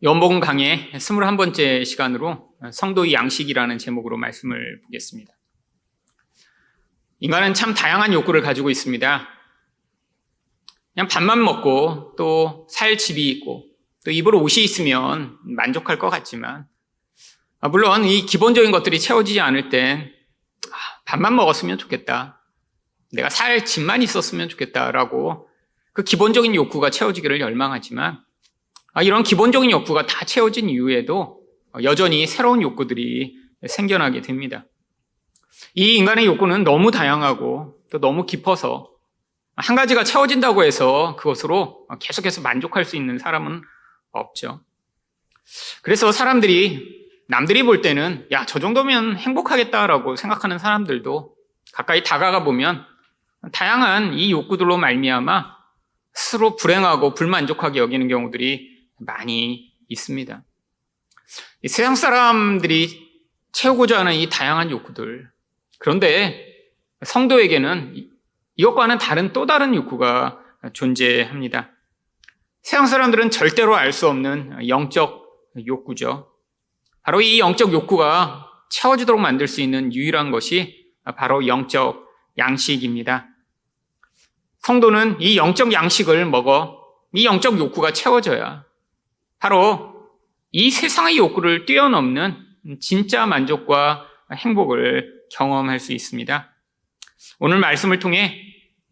요한복음 강의 21번째 시간으로 성도의 양식이라는 제목으로 말씀을 보겠습니다. 인간은 참 다양한 욕구를 가지고 있습니다. 그냥 밥만 먹고 또 살 집이 있고 또 입을 옷이 있으면 만족할 것 같지만, 물론 이 기본적인 것들이 채워지지 않을 땐 밥만 먹었으면 좋겠다, 내가 살 집만 있었으면 좋겠다라고 그 기본적인 욕구가 채워지기를 열망하지만, 이런 기본적인 욕구가 다 채워진 이후에도 여전히 새로운 욕구들이 생겨나게 됩니다. 이 인간의 욕구는 너무 다양하고 또 너무 깊어서 한 가지가 채워진다고 해서 그것으로 계속해서 만족할 수 있는 사람은 없죠. 그래서 사람들이, 남들이 볼 때는 저 정도면 행복하겠다라고 생각하는 사람들도 가까이 다가가 보면 다양한 이 욕구들로 말미암아 스스로 불행하고 불만족하게 여기는 경우들이 많이 있습니다. 이 세상 사람들이 채우고자 하는 이 다양한 욕구들, 그런데 성도에게는 이것과는 다른 또 다른 욕구가 존재합니다. 세상 사람들은 절대로 알 수 없는 영적 욕구죠. 바로 이 영적 욕구가 채워지도록 만들 수 있는 유일한 것이 바로 영적 양식입니다. 성도는 이 영적 양식을 먹어 이 영적 욕구가 채워져야 바로 이 세상의 욕구를 뛰어넘는 진짜 만족과 행복을 경험할 수 있습니다. 오늘 말씀을 통해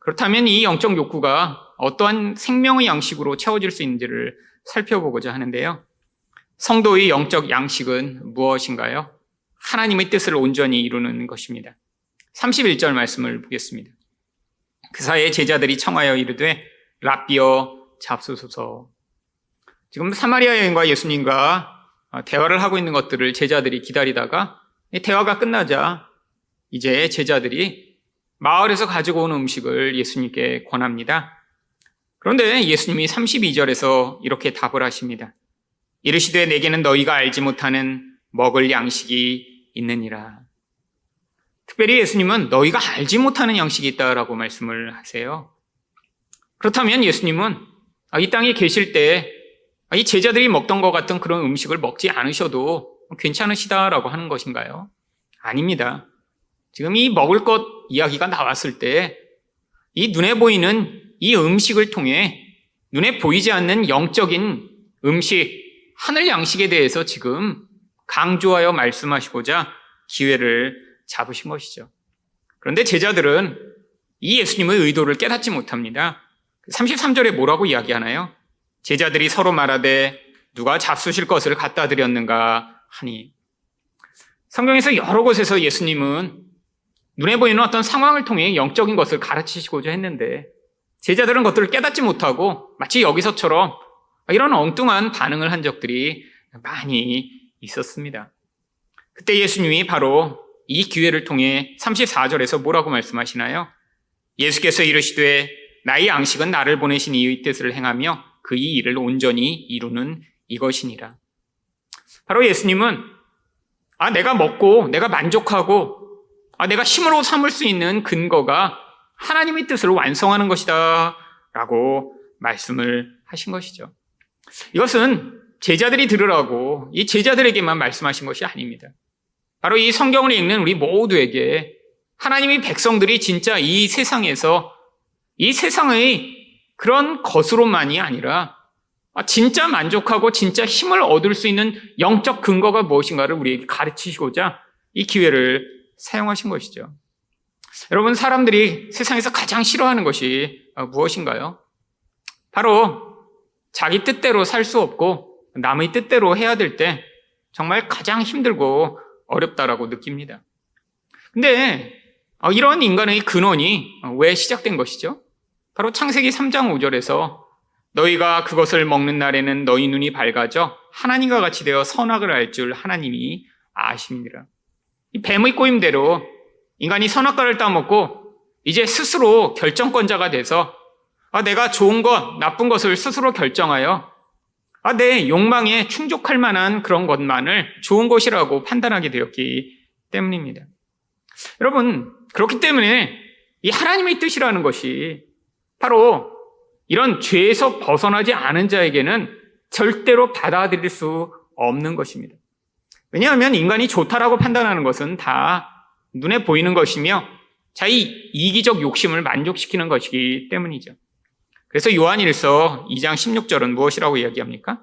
그렇다면 이 영적 욕구가 어떠한 생명의 양식으로 채워질 수 있는지를 살펴보고자 하는데요. 성도의 영적 양식은 무엇인가요? 하나님의 뜻을 온전히 이루는 것입니다. 31절 말씀을 보겠습니다. 그 사이에 제자들이 청하여 이르되 랍비여 잡수소서. 지금 사마리아 여인과 예수님과 대화를 하고 있는 것들을 제자들이 기다리다가 대화가 끝나자 이제 제자들이 마을에서 가지고 온 음식을 예수님께 권합니다. 그런데 예수님이 32절에서 이렇게 답을 하십니다. 이르시되 내게는 너희가 알지 못하는 먹을 양식이 있느니라. 특별히 예수님은 너희가 알지 못하는 양식이 있다라고 말씀을 하세요. 그렇다면 예수님은 이 땅에 계실 때 이 제자들이 먹던 것 같은 그런 음식을 먹지 않으셔도 괜찮으시다라고 하는 것인가요? 아닙니다. 지금 이 먹을 것 이야기가 나왔을 때 이 눈에 보이는 이 음식을 통해 눈에 보이지 않는 영적인 음식, 하늘 양식에 대해서 지금 강조하여 말씀하시고자 기회를 잡으신 것이죠. 그런데 제자들은 이 예수님의 의도를 깨닫지 못합니다. 33절에 뭐라고 이야기하나요? 제자들이 서로 말하되 누가 잡수실 것을 갖다 드렸는가 하니. 성경에서 여러 곳에서 예수님은 눈에 보이는 어떤 상황을 통해 영적인 것을 가르치시고자 했는데 제자들은 그것들을 깨닫지 못하고 마치 여기서처럼 이런 엉뚱한 반응을 한 적들이 많이 있었습니다. 그때 예수님이 바로 이 기회를 통해 34절에서 뭐라고 말씀하시나요? 예수께서 이르시되 나의 양식은 나를 보내신 이의 뜻을 행하며 그의 일을 온전히 이루는 이것이니라. 바로 예수님은 내가 먹고 내가 만족하고 내가 힘으로 삼을 수 있는 근거가 하나님의 뜻을 완성하는 것이다 라고 말씀을 하신 것이죠. 이것은 제자들이 들으라고 이 제자들에게만 말씀하신 것이 아닙니다. 바로 이 성경을 읽는 우리 모두에게 하나님의 백성들이 진짜 이 세상에서 이 세상의 그런 것으로만이 아니라 진짜 만족하고 진짜 힘을 얻을 수 있는 영적 근거가 무엇인가를 우리에게 가르치시고자 이 기회를 사용하신 것이죠. 여러분, 사람들이 세상에서 가장 싫어하는 것이 무엇인가요? 바로 자기 뜻대로 살 수 없고 남의 뜻대로 해야 될 때 정말 가장 힘들고 어렵다라고 느낍니다. 근데 이런 인간의 근원이 왜 시작된 것이죠? 바로 창세기 3장 5절에서 너희가 그것을 먹는 날에는 너희 눈이 밝아져 하나님과 같이 되어 선악을 알 줄 하나님이 아심이니라. 이 뱀의 꼬임대로 인간이 선악과를 따먹고 이제 스스로 결정권자가 돼서 내가 좋은 것, 나쁜 것을 스스로 결정하여 내 욕망에 충족할 만한 그런 것만을 좋은 것이라고 판단하게 되었기 때문입니다. 여러분, 그렇기 때문에 이 하나님의 뜻이라는 것이 바로 이런 죄에서 벗어나지 않은 자에게는 절대로 받아들일 수 없는 것입니다. 왜냐하면 인간이 좋다라고 판단하는 것은 다 눈에 보이는 것이며 자기 이기적 욕심을 만족시키는 것이기 때문이죠. 그래서 요한일서 2장 16절은 무엇이라고 이야기합니까?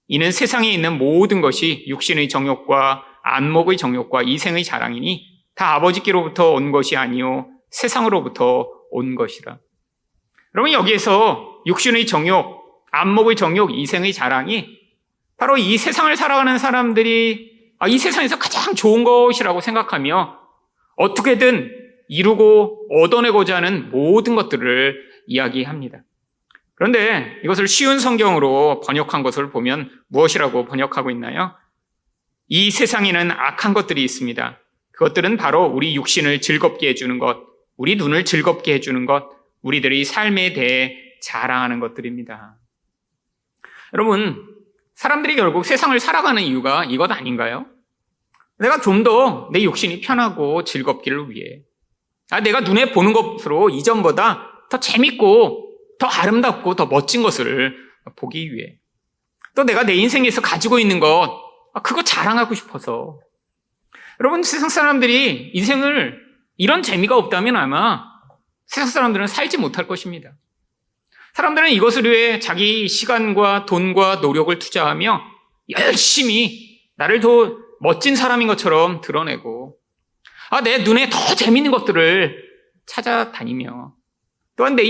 이는 세상에 있는 모든 것이 육신의 정욕과 안목의 정욕과 이생의 자랑이니 다 아버지께로부터 온 것이 아니요 세상으로부터 온 것이라. 여러분, 여기에서 육신의 정욕, 안목의 정욕, 이생의 자랑이 바로 이 세상을 살아가는 사람들이 이 세상에서 가장 좋은 것이라고 생각하며 어떻게든 이루고 얻어내고자 하는 모든 것들을 이야기합니다. 그런데 이것을 쉬운 성경으로 번역한 것을 보면 무엇이라고 번역하고 있나요? 이 세상에는 악한 것들이 있습니다. 그것들은 바로 우리 육신을 즐겁게 해주는 것, 우리 눈을 즐겁게 해주는 것, 우리들의 삶에 대해 자랑하는 것들입니다. 여러분, 사람들이 결국 세상을 살아가는 이유가 이것 아닌가요? 내가 좀 더 내 육신이 편하고 즐겁기를 위해, 내가 눈에 보는 것으로 이전보다 더 재밌고 더 아름답고 더 멋진 것을 보기 위해, 또 내가 내 인생에서 가지고 있는 것, 그거 자랑하고 싶어서. 여러분, 세상 사람들이 인생을 이런 재미가 없다면 아마 세상 사람들은 살지 못할 것입니다. 사람들은 이것을 위해 자기 시간과 돈과 노력을 투자하며 열심히 나를 더 멋진 사람인 것처럼 드러내고, 내 눈에 더 재밌는 것들을 찾아다니며, 또한 내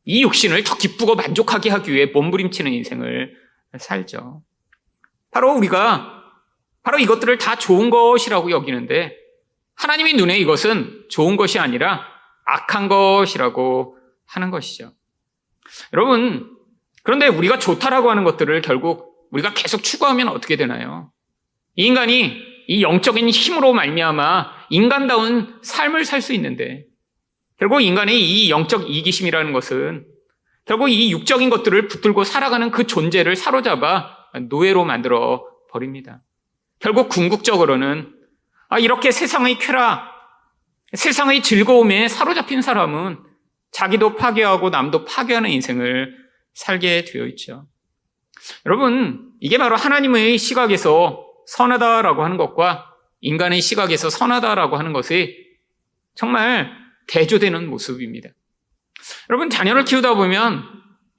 이 육신을 더 기쁘고 만족하게 하기 위해 몸부림치는 인생을 살죠. 우리가 이것들을 다 좋은 것이라고 여기는데 하나님의 눈에 이것은 좋은 것이 아니라 악한 것이라고 하는 것이죠. 여러분, 그런데 우리가 좋다라고 하는 것들을 결국 우리가 계속 추구하면 어떻게 되나요? 이 인간이 이 영적인 힘으로 말미암아 인간다운 삶을 살 수 있는데, 결국 인간의 이 영적 이기심이라는 것은 결국 이 육적인 것들을 붙들고 살아가는 그 존재를 사로잡아 노예로 만들어 버립니다. 결국 궁극적으로는 이렇게 세상의 쾌락, 세상의 즐거움에 사로잡힌 사람은 자기도 파괴하고 남도 파괴하는 인생을 살게 되어 있죠. 여러분, 이게 바로 하나님의 시각에서 선하다라고 하는 것과 인간의 시각에서 선하다라고 하는 것이 정말 대조되는 모습입니다. 여러분, 자녀를 키우다 보면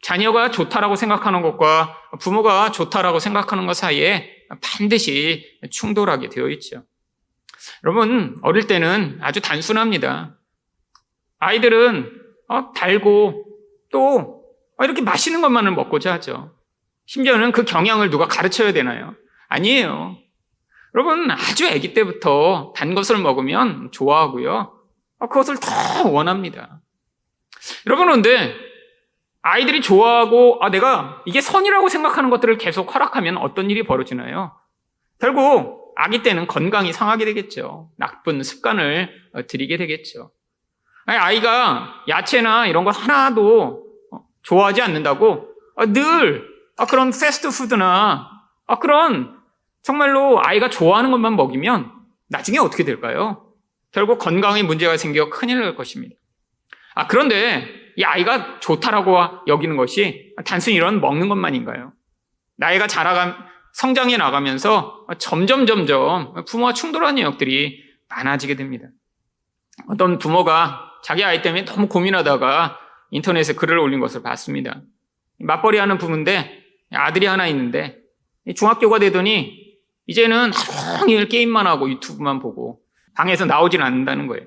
자녀가 좋다라고 생각하는 것과 부모가 좋다라고 생각하는 것 사이에 반드시 충돌하게 되어 있죠. 여러분, 어릴 때는 아주 단순합니다. 아이들은 달고 또 이렇게 맛있는 것만을 먹고자 하죠. 심지어는 그 경향을 누가 가르쳐야 되나요? 아니에요. 여러분, 아주 아기 때부터 단 것을 먹으면 좋아하고요. 그것을 더 원합니다. 여러분, 그런데 아이들이 좋아하고 내가 이게 선이라고 생각하는 것들을 계속 허락하면 어떤 일이 벌어지나요? 결국 아기 때는 건강이 상하게 되겠죠. 나쁜 습관을 들이게 되겠죠. 아이가 야채나 이런 것 하나도 좋아하지 않는다고 늘 그런 패스트푸드나 그런 정말로 아이가 좋아하는 것만 먹이면 나중에 어떻게 될까요? 결국 건강에 문제가 생겨 큰일 날 것입니다. 그런데 이 아이가 좋다라고 여기는 것이 단순히 이런 먹는 것만인가요? 나이가 성장해 나가면서 점점 부모와 충돌하는 영역들이 많아지게 됩니다. 어떤 부모가 자기 아이 때문에 너무 고민하다가 인터넷에 글을 올린 것을 봤습니다. 맞벌이 하는 부부인데 아들이 하나 있는데 중학교가 되더니 이제는 하루 종일 게임만 하고 유튜브만 보고 방에서 나오질 않는다는 거예요.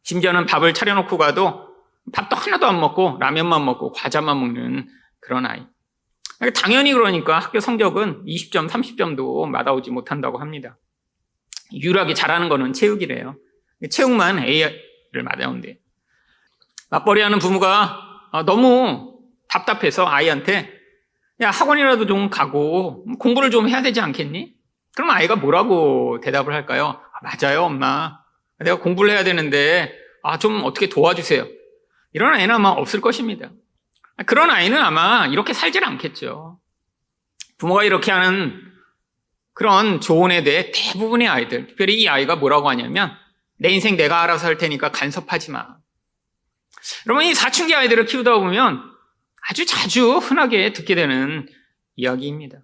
심지어는 밥을 차려놓고 가도 밥도 하나도 안 먹고 라면만 먹고 과자만 먹는 그런 아이. 당연히 그러니까 학교 성적은 20점, 30점도 맞아오지 못한다고 합니다. 유일하게 잘하는 거는 체육이래요. 체육만 A를 맞아온대요. 맞벌이 하는 부모가 너무 답답해서 아이한테 학원이라도 좀 가고 공부를 좀 해야 되지 않겠니? 그럼 아이가 뭐라고 대답을 할까요? 맞아요, 엄마. 내가 공부를 해야 되는데 좀 어떻게 도와주세요. 이런 아이는 아마 없을 것입니다. 그런 아이는 아마 이렇게 살질 않겠죠. 부모가 이렇게 하는 그런 조언에 대해 대부분의 아이들, 특별히 이 아이가 뭐라고 하냐면 내 인생 내가 알아서 할 테니까 간섭하지 마. 여러분, 이 사춘기 아이들을 키우다 보면 아주 자주 흔하게 듣게 되는 이야기입니다.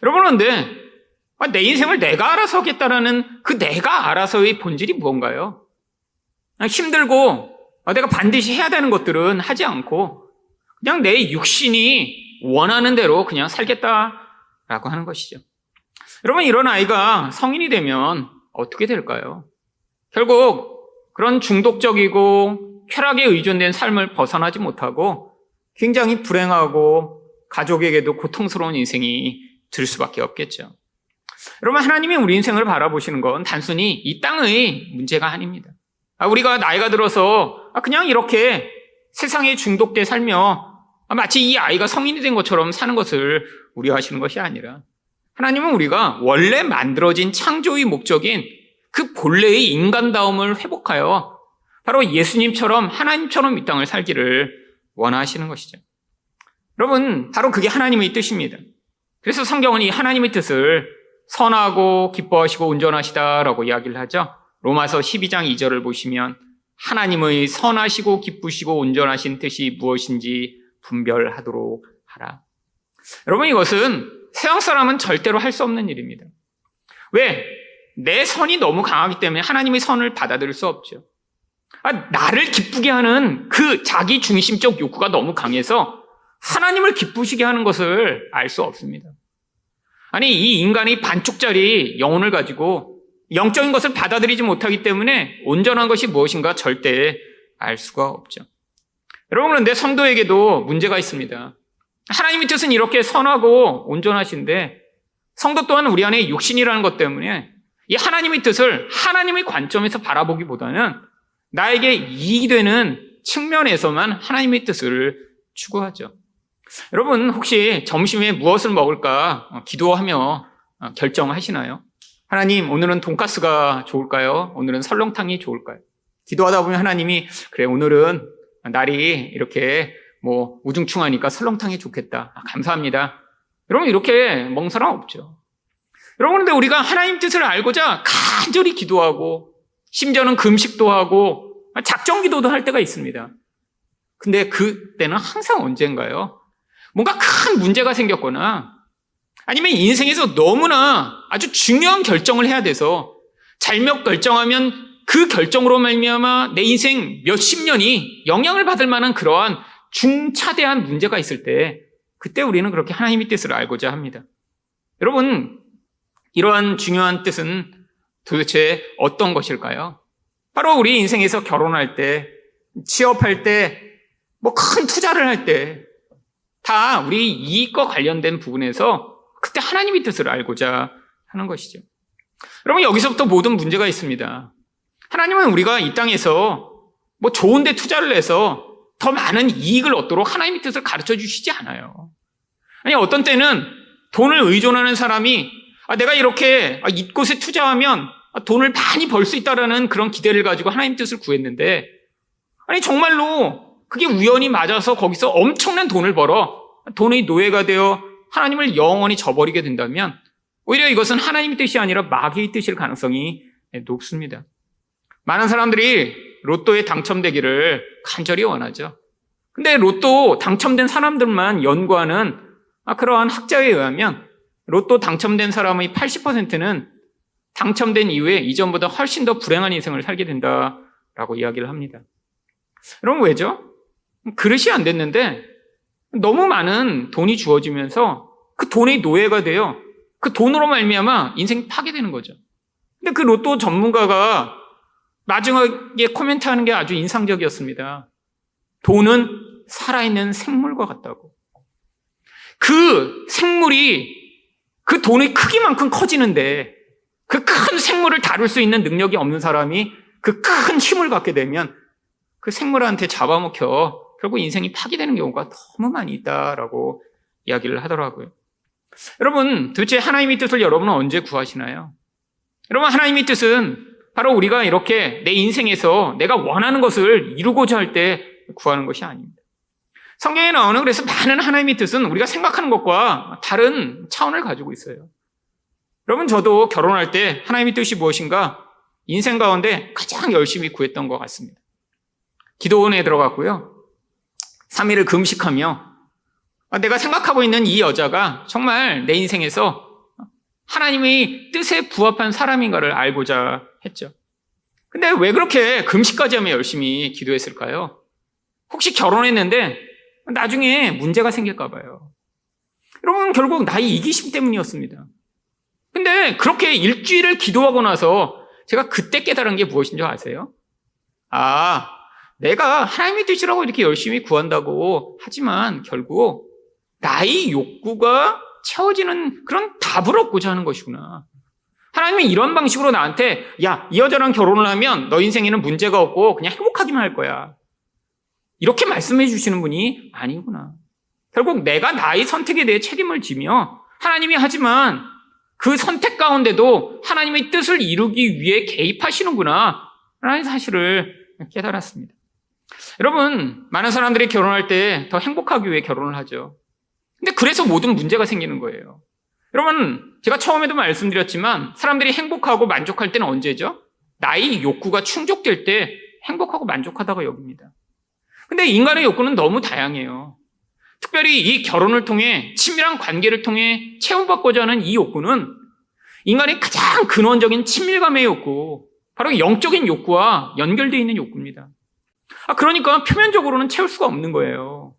여러분, 그런데 내 인생을 내가 알아서 하겠다라는 그 내가 알아서의 본질이 무언가요? 힘들고 내가 반드시 해야 되는 것들은 하지 않고 그냥 내 육신이 원하는 대로 그냥 살겠다라고 하는 것이죠. 여러분, 이런 아이가 성인이 되면 어떻게 될까요? 결국 그런 중독적이고 쾌락에 의존된 삶을 벗어나지 못하고 굉장히 불행하고 가족에게도 고통스러운 인생이 될 수밖에 없겠죠. 여러분, 하나님이 우리 인생을 바라보시는 건 단순히 이 땅의 문제가 아닙니다. 우리가 나이가 들어서 그냥 이렇게 세상에 중독돼 살며 마치 이 아이가 성인이 된 것처럼 사는 것을 우려하시는 것이 아니라 하나님은 우리가 원래 만들어진 창조의 목적인 그 본래의 인간다움을 회복하여 바로 예수님처럼 하나님처럼 이 땅을 살기를 원하시는 것이죠. 여러분, 바로 그게 하나님의 뜻입니다. 그래서 성경은 이 하나님의 뜻을 선하고 기뻐하시고 온전하시다라고 이야기를 하죠. 로마서 12장 2절을 보시면 하나님의 선하시고 기쁘시고 온전하신 뜻이 무엇인지 분별하도록 하라. 여러분, 이것은 세상 사람은 절대로 할 수 없는 일입니다. 왜? 내 선이 너무 강하기 때문에 하나님의 선을 받아들일 수 없죠. 나를 기쁘게 하는 그 자기 중심적 욕구가 너무 강해서 하나님을 기쁘시게 하는 것을 알 수 없습니다. 아니, 이 인간이 반쪽짜리 영혼을 가지고 영적인 것을 받아들이지 못하기 때문에 온전한 것이 무엇인가 절대 알 수가 없죠. 여러분, 그런데 성도에게도 문제가 있습니다. 하나님의 뜻은 이렇게 선하고 온전하신데 성도 또한 우리 안에 육신이라는 것 때문에 이 하나님의 뜻을 하나님의 관점에서 바라보기보다는 나에게 이익이 되는 측면에서만 하나님의 뜻을 추구하죠. 여러분, 혹시 점심에 무엇을 먹을까 기도하며 결정하시나요? 하나님, 오늘은 돈가스가 좋을까요? 오늘은 설렁탕이 좋을까요? 기도하다 보면 하나님이 그래, 오늘은 날이 이렇게 우중충하니까 설렁탕이 좋겠다. 감사합니다. 여러분, 이렇게 먹는 사람 없죠. 여러분, 그런데 우리가 하나님 뜻을 알고자 간절히 기도하고 심지어는 금식도 하고 작정 기도도 할 때가 있습니다. 근데 그때는 항상 언젠가요? 뭔가 큰 문제가 생겼거나 아니면 인생에서 너무나 아주 중요한 결정을 해야 돼서 잘못 결정하면 그 결정으로 말미암아 내 인생 몇십 년이 영향을 받을 만한 그러한 중차대한 문제가 있을 때 그때 우리는 그렇게 하나님의 뜻을 알고자 합니다. 여러분, 이러한 중요한 뜻은 도대체 어떤 것일까요? 바로 우리 인생에서 결혼할 때, 취업할 때, 큰 투자를 할 때 다 우리 이익과 관련된 부분에서 그때 하나님의 뜻을 알고자 하는 것이죠. 여러분, 여기서부터 모든 문제가 있습니다. 하나님은 우리가 이 땅에서 좋은 데 투자를 해서 더 많은 이익을 얻도록 하나님의 뜻을 가르쳐 주시지 않아요. 아니, 어떤 때는 돈을 의존하는 사람이 내가 이렇게 이곳에 투자하면 돈을 많이 벌 수 있다라는 그런 기대를 가지고 하나님 뜻을 구했는데 아니, 정말로 그게 우연히 맞아서 거기서 엄청난 돈을 벌어 돈의 노예가 되어 하나님을 영원히 저버리게 된다면 오히려 이것은 하나님의 뜻이 아니라 마귀의 뜻일 가능성이 높습니다. 많은 사람들이 로또에 당첨되기를 간절히 원하죠. 근데 로또 당첨된 사람들만 연구하는 그러한 학자에 의하면 로또 당첨된 사람의 80%는 당첨된 이후에 이전보다 훨씬 더 불행한 인생을 살게 된다라고 이야기를 합니다. 여러분, 왜죠? 그릇이 안 됐는데 너무 많은 돈이 주어지면서 그 돈의 노예가 되어 그 돈으로 말미암아 인생이 파괴되는 거죠. 근데 그 로또 전문가가 마지막에 코멘트하는 게 아주 인상적이었습니다. 돈은 살아있는 생물과 같다고. 그 생물이 그 돈의 크기만큼 커지는데 그 큰 생물을 다룰 수 있는 능력이 없는 사람이 그 큰 힘을 갖게 되면 그 생물한테 잡아먹혀 결국 인생이 파괴되는 경우가 너무 많이 있다라고 이야기를 하더라고요. 여러분, 도대체 하나님의 뜻을 여러분은 언제 구하시나요? 여러분, 하나님의 뜻은 바로 우리가 이렇게 내 인생에서 내가 원하는 것을 이루고자 할 때 구하는 것이 아닙니다. 성경에 나오는 그래서 많은 하나님의 뜻은 우리가 생각하는 것과 다른 차원을 가지고 있어요. 여러분, 저도 결혼할 때 하나님의 뜻이 무엇인가 인생 가운데 가장 열심히 구했던 것 같습니다. 기도원에 들어갔고요. 3일을 금식하며 내가 생각하고 있는 이 여자가 정말 내 인생에서 하나님의 뜻에 부합한 사람인가를 알고자 했죠. 근데 왜 그렇게 금식까지 하며 열심히 기도했을까요? 혹시 결혼했는데 나중에 문제가 생길까 봐요. 여러분, 결국 나의 이기심 때문이었습니다. 근데 그렇게 일주일을 기도하고 나서 제가 그때 깨달은 게 무엇인 줄 아세요? 내가 하나님의 뜻이라고 이렇게 열심히 구한다고 하지만 결국 나의 욕구가 채워지는 그런 답을 얻고자 하는 것이구나. 하나님은 이런 방식으로 나한테 이 여자랑 결혼을 하면 너 인생에는 문제가 없고 그냥 행복하기만 할 거야. 이렇게 말씀해 주시는 분이 아니구나. 결국 내가 나의 선택에 대해 책임을 지며 하나님이 하지만 그 선택 가운데도 하나님의 뜻을 이루기 위해 개입하시는구나 라는 사실을 깨달았습니다. 여러분, 많은 사람들이 결혼할 때 더 행복하기 위해 결혼을 하죠. 근데 그래서 모든 문제가 생기는 거예요. 여러분, 제가 처음에도 말씀드렸지만 사람들이 행복하고 만족할 때는 언제죠? 나의 욕구가 충족될 때 행복하고 만족하다고 여깁니다. 근데 인간의 욕구는 너무 다양해요. 특별히 이 결혼을 통해 친밀한 관계를 통해 채움받고자 하는 이 욕구는 인간의 가장 근원적인 친밀감의 욕구, 바로 영적인 욕구와 연결되어 있는 욕구입니다. 그러니까 표면적으로는 채울 수가 없는 거예요.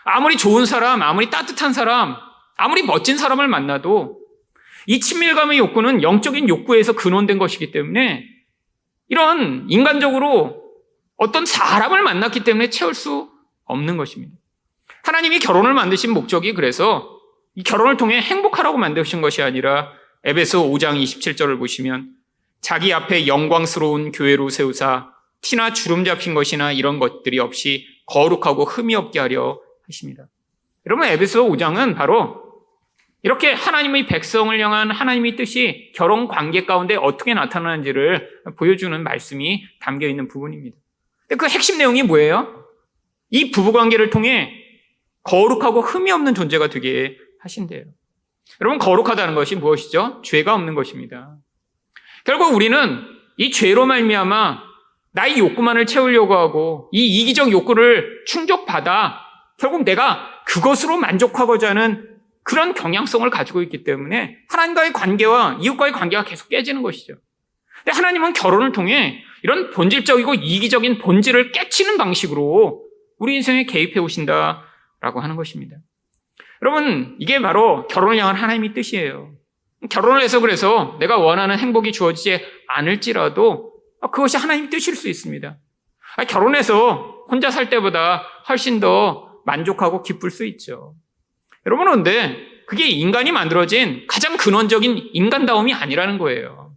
아무리 좋은 사람, 아무리 따뜻한 사람, 아무리 멋진 사람을 만나도 이 친밀감의 욕구는 영적인 욕구에서 근원된 것이기 때문에 이런 인간적으로 어떤 사람을 만났기 때문에 채울 수 없는 것입니다. 하나님이 결혼을 만드신 목적이 그래서 이 결혼을 통해 행복하라고 만드신 것이 아니라 에베소 5장 27절을 보시면 자기 앞에 영광스러운 교회로 세우사 티나 주름 잡힌 것이나 이런 것들이 없이 거룩하고 흠이 없게 하려 하십니다. 여러분, 에베소 5장은 바로 이렇게 하나님의 백성을 향한 하나님의 뜻이 결혼 관계 가운데 어떻게 나타나는지를 보여주는 말씀이 담겨 있는 부분입니다. 근데 그 핵심 내용이 뭐예요? 이 부부관계를 통해 거룩하고 흠이 없는 존재가 되게 하신대요. 여러분, 거룩하다는 것이 무엇이죠? 죄가 없는 것입니다. 결국 우리는 이 죄로 말미암아 나의 욕구만을 채우려고 하고 이 이기적 욕구를 충족받아 결국 내가 그것으로 만족하고자 하는 그런 경향성을 가지고 있기 때문에 하나님과의 관계와 이웃과의 관계가 계속 깨지는 것이죠. 근데 하나님은 결혼을 통해 이런 본질적이고 이기적인 본질을 깨치는 방식으로 우리 인생에 개입해 오신다라고 하는 것입니다. 여러분, 이게 바로 결혼을 향한 하나님의 뜻이에요. 결혼을 해서 그래서 내가 원하는 행복이 주어지지 않을지라도 그것이 하나님의 뜻일 수 있습니다. 결혼해서 혼자 살 때보다 훨씬 더 만족하고 기쁠 수 있죠. 여러분, 그런데 그게 인간이 만들어진 가장 근원적인 인간다움이 아니라는 거예요.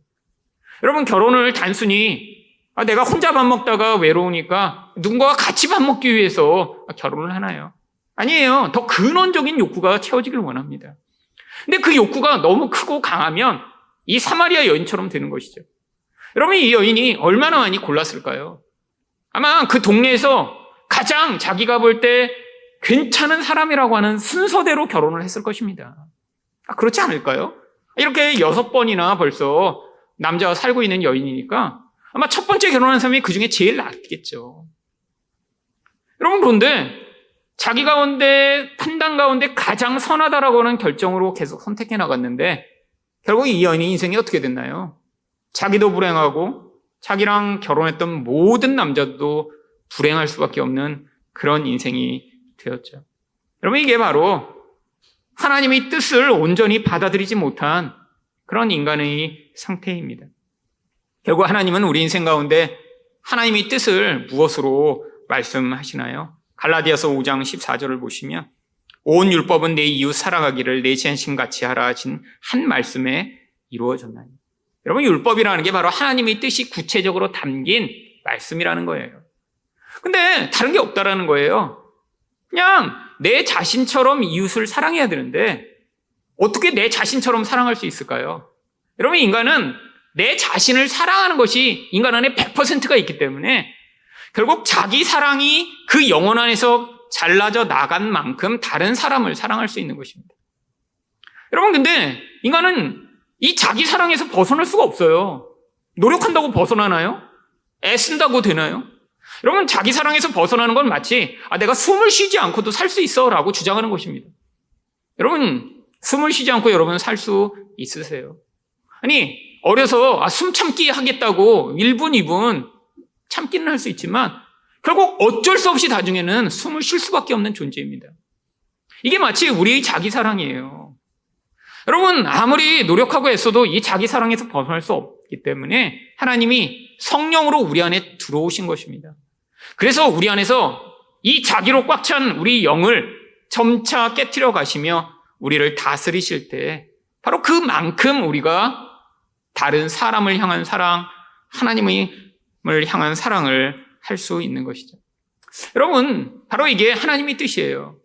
여러분, 결혼을 단순히 내가 혼자 밥 먹다가 외로우니까 누군가와 같이 밥 먹기 위해서 결혼을 하나요? 아니에요. 더 근원적인 욕구가 채워지길 원합니다. 근데 그 욕구가 너무 크고 강하면 이 사마리아 여인처럼 되는 것이죠. 여러분, 이 여인이 얼마나 많이 골랐을까요? 아마 그 동네에서 가장 자기가 볼 때 괜찮은 사람이라고 하는 순서대로 결혼을 했을 것입니다. 그렇지 않을까요? 이렇게 6번이나 벌써 남자와 살고 있는 여인이니까 아마 첫 번째 결혼한 사람이 그 중에 제일 낫겠죠. 여러분, 그런데 자기 가운데, 판단 가운데 가장 선하다라고 하는 결정으로 계속 선택해 나갔는데 결국 이 여인의 인생이 어떻게 됐나요? 자기도 불행하고 자기랑 결혼했던 모든 남자도 불행할 수밖에 없는 그런 인생이 되었죠. 여러분, 이게 바로 하나님의 뜻을 온전히 받아들이지 못한 그런 인간의 상태입니다. 결국 하나님은 우리 인생 가운데 하나님의 뜻을 무엇으로 말씀하시나요? 갈라디아서 5장 14절을 보시면 온 율법은 내 이웃 사랑하기를 내 자신같이 하라 하신 한 말씀에 이루어졌나니. 여러분, 율법이라는 게 바로 하나님의 뜻이 구체적으로 담긴 말씀이라는 거예요. 근데 다른 게 없다라는 거예요. 그냥 내 자신처럼 이웃을 사랑해야 되는데 어떻게 내 자신처럼 사랑할 수 있을까요? 여러분, 인간은 내 자신을 사랑하는 것이 인간 안에 100%가 있기 때문에 결국 자기 사랑이 그 영혼 안에서 잘라져 나간 만큼 다른 사람을 사랑할 수 있는 것입니다. 여러분, 근데 인간은 이 자기 사랑에서 벗어날 수가 없어요. 노력한다고 벗어나나요? 애쓴다고 되나요? 여러분, 자기 사랑에서 벗어나는 건 마치 내가 숨을 쉬지 않고도 살 수 있어 라고 주장하는 것입니다. 여러분, 숨을 쉬지 않고 여러분 살 수 있으세요? 아니, 어려서 숨 참기 하겠다고 1분, 2분 참기는 할 수 있지만 결국 어쩔 수 없이 나중에는 숨을 쉴 수밖에 없는 존재입니다. 이게 마치 우리의 자기 사랑이에요. 여러분, 아무리 노력하고 애써도 이 자기 사랑에서 벗어날 수 없기 때문에 하나님이 성령으로 우리 안에 들어오신 것입니다. 그래서 우리 안에서 이 자기로 꽉 찬 우리 영을 점차 깨트려 가시며 우리를 다스리실 때 바로 그만큼 우리가 다른 사람을 향한 사랑, 하나님을 향한 사랑을 할 수 있는 것이죠. 여러분, 바로 이게 하나님의 뜻이에요.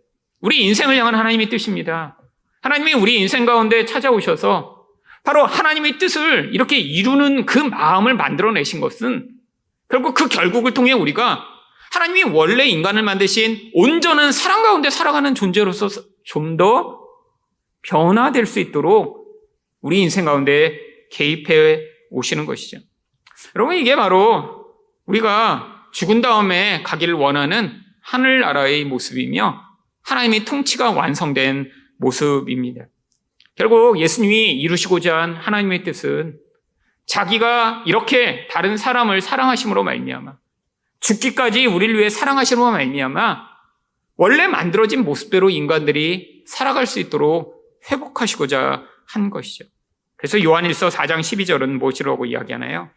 우리 인생을 향한 하나님의 뜻입니다. 하나님이 우리 인생 가운데 찾아오셔서 바로 하나님의 뜻을 이렇게 이루는 그 마음을 만들어내신 것은 결국 그 결국을 통해 우리가 하나님이 원래 인간을 만드신 온전한 사랑 가운데 살아가는 존재로서 좀 더 변화될 수 있도록 우리 인생 가운데 개입해 오시는 것이죠. 여러분, 이게 바로 우리가 죽은 다음에 가기를 원하는 하늘나라의 모습이며 하나님의 통치가 완성된 모습입니다. 결국 예수님이 이루시고자 한 하나님의 뜻은 자기가 이렇게 다른 사람을 사랑하심으로 말미암아 죽기까지 우리를 위해 사랑하심으로 말미암아 원래 만들어진 모습대로 인간들이 살아갈 수 있도록 회복하시고자 한 것이죠. 그래서 요한일서 4장 12절은 무엇이라고 이야기하나요?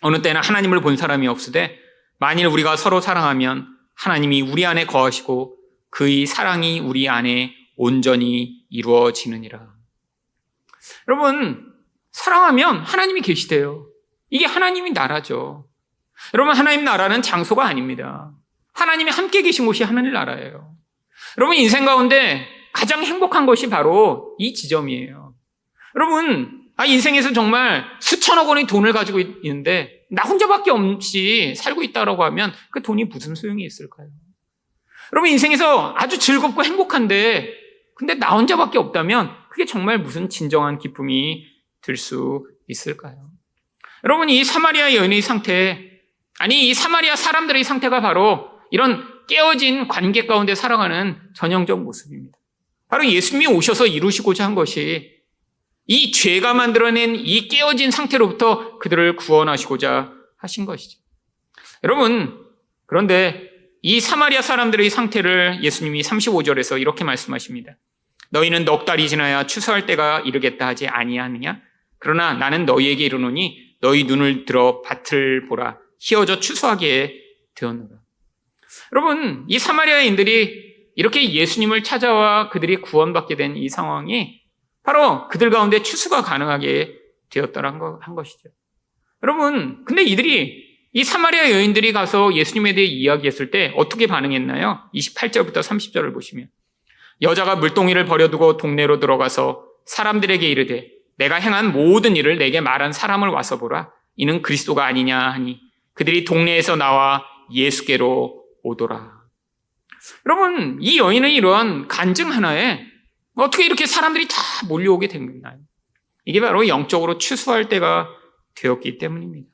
어느 때나 하나님을 본 사람이 없으되 만일 우리가 서로 사랑하면 하나님이 우리 안에 거하시고 그의 사랑이 우리 안에 온전히 이루어지느니라. 여러분, 사랑하면 하나님이 계시대요. 이게 하나님의 나라죠. 여러분, 하나님 나라는 장소가 아닙니다. 하나님이 함께 계신 곳이 하나님 나라예요. 여러분, 인생 가운데 가장 행복한 것이 바로 이 지점이에요. 여러분, 인생에서 정말 수천억 원의 돈을 가지고 있는데 나 혼자밖에 없이 살고 있다고 하면 그 돈이 무슨 소용이 있을까요? 여러분, 인생에서 아주 즐겁고 행복한데 근데 나 혼자밖에 없다면 그게 정말 무슨 진정한 기쁨이 들 수 있을까요? 여러분, 이 사마리아 여인의 상태, 이 사마리아 사람들의 상태가 바로 이런 깨어진 관계 가운데 살아가는 전형적 모습입니다. 바로 예수님이 오셔서 이루시고자 한 것이 이 죄가 만들어낸 이 깨어진 상태로부터 그들을 구원하시고자 하신 것이죠. 여러분, 그런데 이 사마리아 사람들의 상태를 예수님이 35절에서 이렇게 말씀하십니다. 너희는 넉 달이 지나야 추수할 때가 이르겠다 하지 아니하느냐? 그러나 나는 너희에게 이르노니 너희 눈을 들어 밭을 보라. 희어져 추수하게 되었노라. 여러분, 이 사마리아인들이 이렇게 예수님을 찾아와 그들이 구원받게 된 이 상황이 바로 그들 가운데 추수가 가능하게 되었다는 한 것이죠. 여러분, 근데 이 사마리아 여인들이 가서 예수님에 대해 이야기했을 때 어떻게 반응했나요? 28절부터 30절을 보시면 여자가 물동이를 버려두고 동네로 들어가서 사람들에게 이르되 내가 행한 모든 일을 내게 말한 사람을 와서 보라. 이는 그리스도가 아니냐 하니 그들이 동네에서 나와 예수께로 오더라. 여러분, 이 여인의 이러한 간증 하나에 어떻게 이렇게 사람들이 다 몰려오게 된 건가요? 이게 바로 영적으로 추수할 때가 되었기 때문입니다.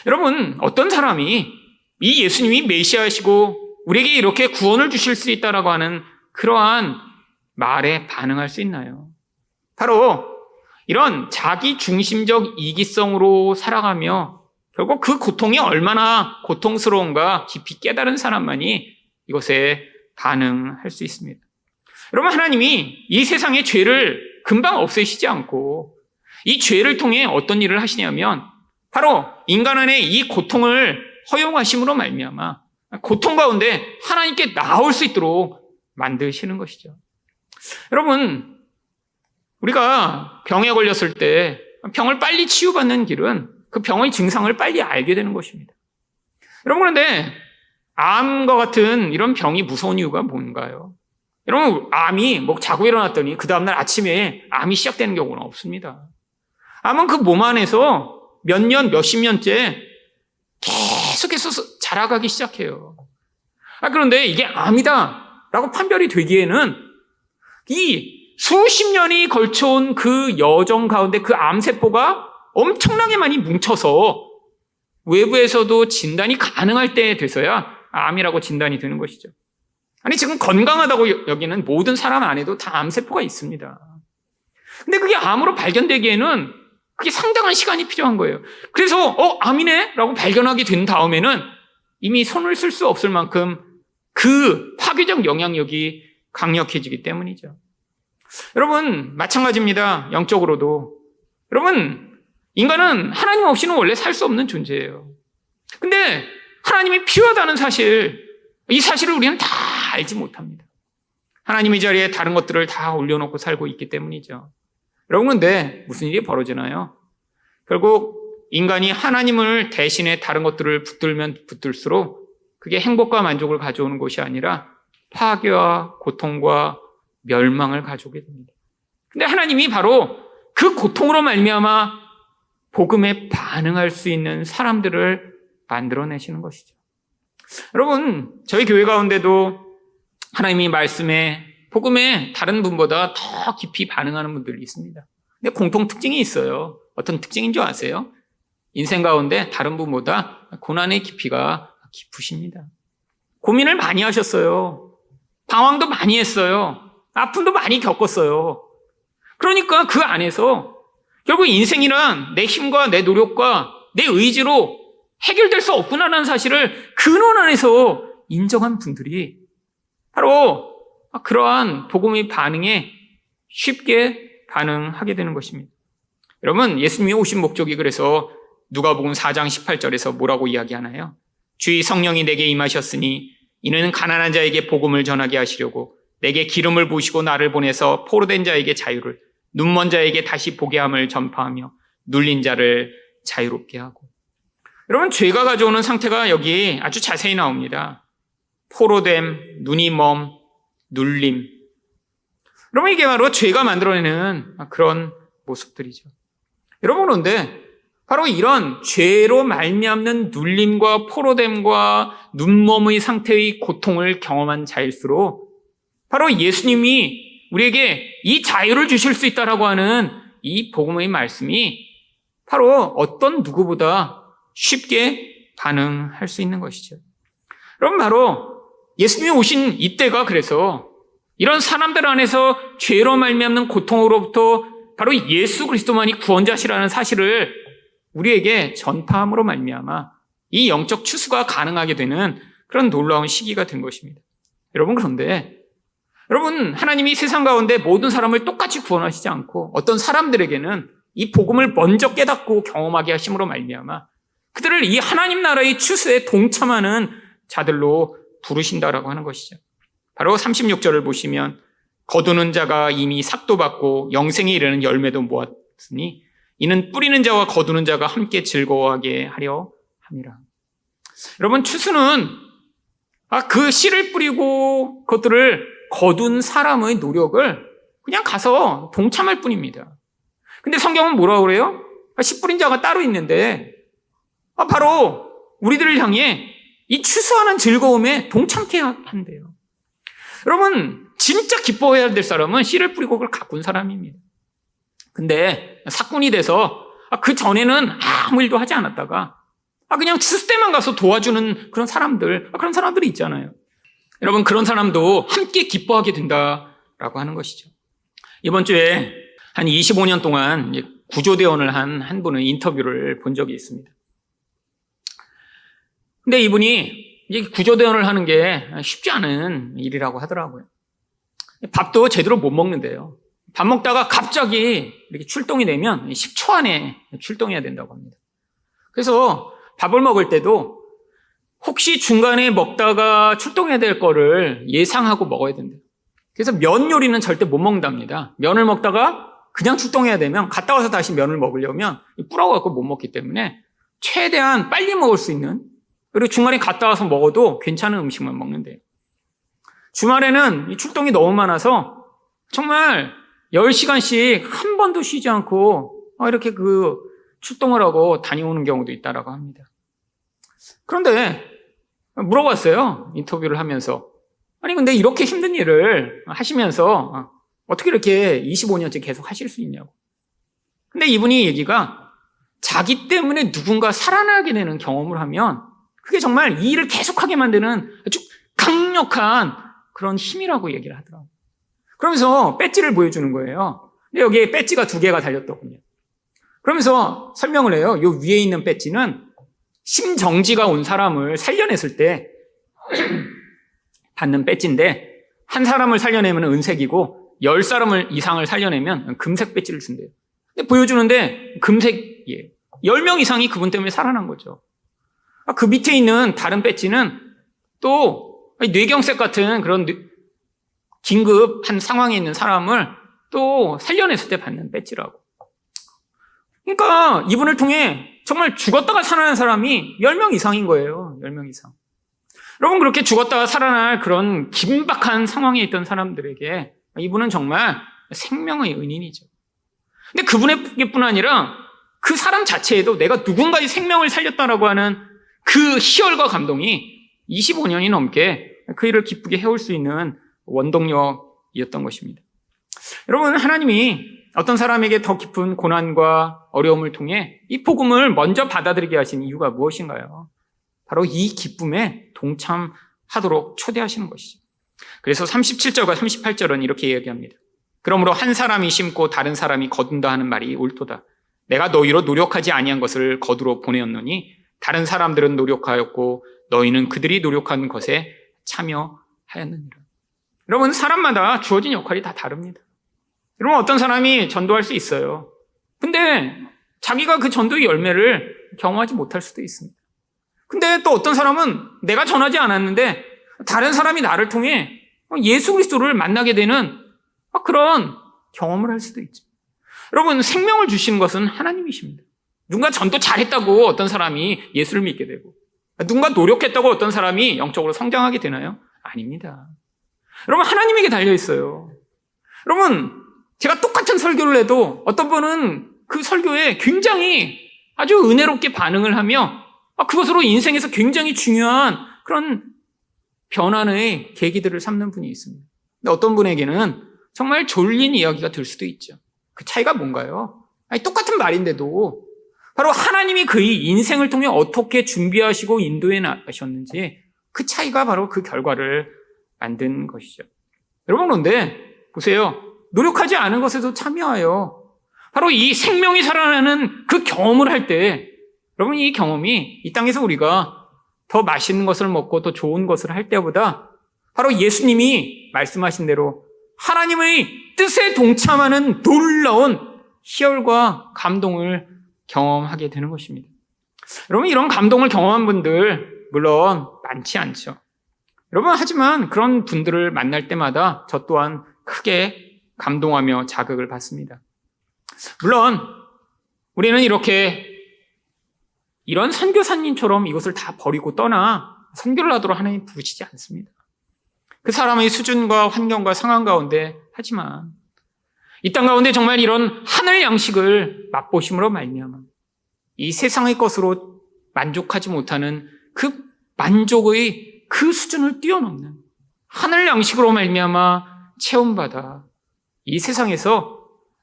여러분, 어떤 사람이 이 예수님이 메시아이시고 우리에게 이렇게 구원을 주실 수 있다라고 하는 그러한 말에 반응할 수 있나요? 바로 이런 자기 중심적 이기성으로 살아가며 결국 그 고통이 얼마나 고통스러운가 깊이 깨달은 사람만이 이것에 반응할 수 있습니다. 여러분, 하나님이 이 세상의 죄를 금방 없애시지 않고 이 죄를 통해 어떤 일을 하시냐면 바로 인간 안에 이 고통을 허용하심으로 말미암아 고통 가운데 하나님께 나올 수 있도록 만드시는 것이죠. 여러분, 우리가 병에 걸렸을 때 병을 빨리 치유받는 길은 그 병의 증상을 빨리 알게 되는 것입니다. 여러분, 그런데 암과 같은 이런 병이 무서운 이유가 뭔가요? 여러분, 암이 자고 일어났더니 그 다음날 아침에 암이 시작되는 경우는 없습니다. 암은 그 몸 안에서 몇 년, 몇십 년째 계속해서 자라가기 시작해요. 그런데 이게 암이다라고 판별이 되기에는 이 수십 년이 걸쳐온 그 여정 가운데 그 암세포가 엄청나게 많이 뭉쳐서 외부에서도 진단이 가능할 때 돼서야 암이라고 진단이 되는 것이죠. 아니, 지금 건강하다고 여기는 모든 사람 안에도 다 암세포가 있습니다. 근데 그게 암으로 발견되기에는 그게 상당한 시간이 필요한 거예요. 그래서 암이네? 라고 발견하게 된 다음에는 이미 손을 쓸 수 없을 만큼 그 파괴적 영향력이 강력해지기 때문이죠. 여러분, 마찬가지입니다. 영적으로도. 여러분, 인간은 하나님 없이는 원래 살 수 없는 존재예요. 근데 하나님이 필요하다는 사실, 이 사실을 우리는 다 알지 못합니다. 하나님의 자리에 다른 것들을 다 올려놓고 살고 있기 때문이죠. 여러분, 근데 무슨 일이 벌어지나요? 결국 인간이 하나님을 대신에 다른 것들을 붙들면 붙들수록 그게 행복과 만족을 가져오는 것이 아니라 파괴와 고통과 멸망을 가져오게 됩니다. 근데 하나님이 바로 그 고통으로 말미암아 복음에 반응할 수 있는 사람들을 만들어내시는 것이죠. 여러분, 저희 교회 가운데도 하나님이 말씀에, 복음에 다른 분보다 더 깊이 반응하는 분들이 있습니다. 근데 공통 특징이 있어요. 어떤 특징인 줄 아세요? 인생 가운데 다른 분보다 고난의 깊이가 깊으십니다. 고민을 많이 하셨어요. 방황도 많이 했어요. 아픔도 많이 겪었어요. 그러니까 그 안에서 결국 인생이란 내 힘과 내 노력과 내 의지로 해결될 수 없구나라는 사실을 근원 안에서 인정한 분들이 바로 그러한 복음의 반응에 쉽게 반응하게 되는 것입니다. 여러분, 예수님이 오신 목적이 그래서 누가복음 4장 18절에서 뭐라고 이야기하나요? 주의 성령이 내게 임하셨으니 이는 가난한 자에게 복음을 전하게 하시려고 내게 기름을 부으시고 나를 보내서 포로된 자에게 자유를, 눈먼 자에게 다시 보게 함을 전파하며 눌린 자를 자유롭게 하고. 여러분, 죄가 가져오는 상태가 여기 아주 자세히 나옵니다. 포로됨, 눈이 멈, 눌림. 여러분, 이게 바로 죄가 만들어내는 그런 모습들이죠. 여러분, 그런데 바로 이런 죄로 말미암는 눌림과 포로됨과 눈멈의 상태의 고통을 경험한 자일수록 바로 예수님이 우리에게 이 자유를 주실 수 있다라고 하는 이 복음의 말씀이 바로 어떤 누구보다 쉽게 반응할 수 있는 것이죠. 여러분, 바로 예수님이 오신 이때가 그래서 이런 사람들 안에서 죄로 말미암는 고통으로부터 바로 예수 그리스도만이 구원자시라는 사실을 우리에게 전파함으로 말미암아 이 영적 추수가 가능하게 되는 그런 놀라운 시기가 된 것입니다. 여러분, 그런데 여러분, 하나님이 세상 가운데 모든 사람을 똑같이 구원하시지 않고 어떤 사람들에게는 이 복음을 먼저 깨닫고 경험하게 하심으로 말미암아 그들을 이 하나님 나라의 추수에 동참하는 자들로 부르신다라고 하는 것이죠. 바로 36절을 보시면 거두는 자가 이미 삭도 받고 영생에 이르는 열매도 모았으니 이는 뿌리는 자와 거두는 자가 함께 즐거워하게 하려 함이라. 여러분, 추수는 그 씨를 뿌리고 그것들을 거둔 사람의 노력을 그냥 가서 동참할 뿐입니다. 근데 성경은 뭐라고 그래요? 씨 뿌린 자가 따로 있는데 바로 우리들을 향해 이 추수하는 즐거움에 동참케 한대요. 여러분, 진짜 기뻐해야 될 사람은 씨를 뿌리고 그걸 가꾼 사람입니다. 근데 사꾼이 돼서 그 전에는 아무 일도 하지 않았다가 그냥 추수 때만 가서 도와주는 그런 사람들, 그런 사람들이 있잖아요. 여러분, 그런 사람도 함께 기뻐하게 된다라고 하는 것이죠. 이번 주에 한 25년 동안 구조대원을 한 분의 인터뷰를 본 적이 있습니다. 근데 이분이 이제 구조대원을 하는 게 쉽지 않은 일이라고 하더라고요. 밥도 제대로 못 먹는데요. 밥 먹다가 갑자기 이렇게 출동이 되면 10초 안에 출동해야 된다고 합니다. 그래서 밥을 먹을 때도 혹시 중간에 먹다가 출동해야 될 거를 예상하고 먹어야 된대요. 그래서 면 요리는 절대 못 먹는답니다. 면을 먹다가 그냥 출동해야 되면 갔다 와서 다시 면을 먹으려면 불어갖고 못 먹기 때문에 최대한 빨리 먹을 수 있는, 그리고 중간에 갔다 와서 먹어도 괜찮은 음식만 먹는데요. 주말에는 이 출동이 너무 많아서 정말 10시간씩 한 번도 쉬지 않고 이렇게 출동을 하고 다녀오는 경우도 있다라고 합니다. 그런데 물어봤어요. 인터뷰를 하면서. 아니, 근데 이렇게 힘든 일을 하시면서 어떻게 이렇게 25년째 계속 하실 수 있냐고. 근데 이분이 얘기가 자기 때문에 누군가 살아나게 되는 경험을 하면 그게 정말 이 일을 계속하게 만드는 아주 강력한 그런 힘이라고 얘기를 하더라고요. 그러면서 배지를 보여주는 거예요. 근데 여기에 배지가 2개가 달렸더군요. 그러면서 설명을 해요. 이 위에 있는 배지는 심정지가 온 사람을 살려냈을 때 받는 배지인데, 한 사람을 살려내면 은색이고 10사람을 이상을 살려내면 금색 배지를 준대요. 근데 보여주는데 금색이에요. 10명 이상이 그분 때문에 살아난 거죠. 그 밑에 있는 다른 배지는 또 뇌경색 같은 그런 긴급한 상황에 있는 사람을 또 살려냈을 때 받는 배지라고. 그러니까 이분을 통해 정말 죽었다가 살아난 사람이 10명 이상인 거예요. 10명 이상. 여러분, 그렇게 죽었다가 살아날 그런 긴박한 상황에 있던 사람들에게 이분은 정말 생명의 은인이죠. 근데 그분에게뿐 아니라 그 사람 자체에도 내가 누군가의 생명을 살렸다라고 하는 그 희열과 감동이 25년이 넘게 그 일을 기쁘게 해올 수 있는 원동력이었던 것입니다. 여러분, 하나님이 어떤 사람에게 더 깊은 고난과 어려움을 통해 이 복음을 먼저 받아들이게 하신 이유가 무엇인가요? 바로 이 기쁨에 동참하도록 초대하시는 것이죠. 그래서 37절과 38절은 이렇게 이야기합니다. 그러므로 한 사람이 심고 다른 사람이 거둔다 하는 말이 옳도다. 내가 너희로 노력하지 아니한 것을 거두러 보내었노니 다른 사람들은 노력하였고 너희는 그들이 노력한 것에 참여하였느니라. 여러분, 사람마다 주어진 역할이 다 다릅니다. 여러분, 어떤 사람이 전도할 수 있어요. 근데 자기가 그 전도의 열매를 경험하지 못할 수도 있습니다. 근데 또 어떤 사람은 내가 전하지 않았는데 다른 사람이 나를 통해 예수 그리스도를 만나게 되는 그런 경험을 할 수도 있죠. 여러분, 생명을 주시는 것은 하나님이십니다. 누군가 전도 잘했다고 어떤 사람이 예수를 믿게 되고, 누군가 노력했다고 어떤 사람이 영적으로 성장하게 되나요? 아닙니다. 여러분, 하나님에게 달려 있어요. 여러분, 제가 똑같은 설교를 해도 어떤 분은 그 설교에 굉장히 아주 은혜롭게 반응을 하며 그것으로 인생에서 굉장히 중요한 그런 변환의 계기들을 삼는 분이 있습니다. 근데 어떤 분에게는 정말 졸린 이야기가 될 수도 있죠. 그 차이가 뭔가요? 똑같은 말인데도 바로 하나님이 그의 인생을 통해 어떻게 준비하시고 인도해 나가셨는지 그 차이가 바로 그 결과를 만든 것이죠. 여러분, 그런데 보세요. 노력하지 않은 것에도 참여하여 바로 이 생명이 살아나는 그 경험을 할 때, 여러분, 이 경험이 이 땅에서 우리가 더 맛있는 것을 먹고 더 좋은 것을 할 때보다 바로 예수님이 말씀하신 대로 하나님의 뜻에 동참하는 놀라운 희열과 감동을 경험하게 되는 것입니다. 여러분, 이런 감동을 경험한 분들 물론 많지 않죠. 여러분, 하지만 그런 분들을 만날 때마다 저 또한 크게 감동하며 자극을 받습니다. 물론 우리는 이런 선교사님처럼 이것을 다 버리고 떠나 선교를 하도록 하나님 부르시지 않습니다. 그 사람의 수준과 환경과 상황 가운데 하지만 이 땅 가운데 정말 이런 하늘 양식을 맛보심으로 말미암아 이 세상의 것으로 만족하지 못하는 그 만족의 그 수준을 뛰어넘는 하늘 양식으로 말미암아 체험받아 이 세상에서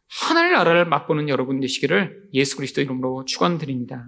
하늘나라를 맛보는 여러분 되시기를 예수 그리스도 이름으로 축원드립니다.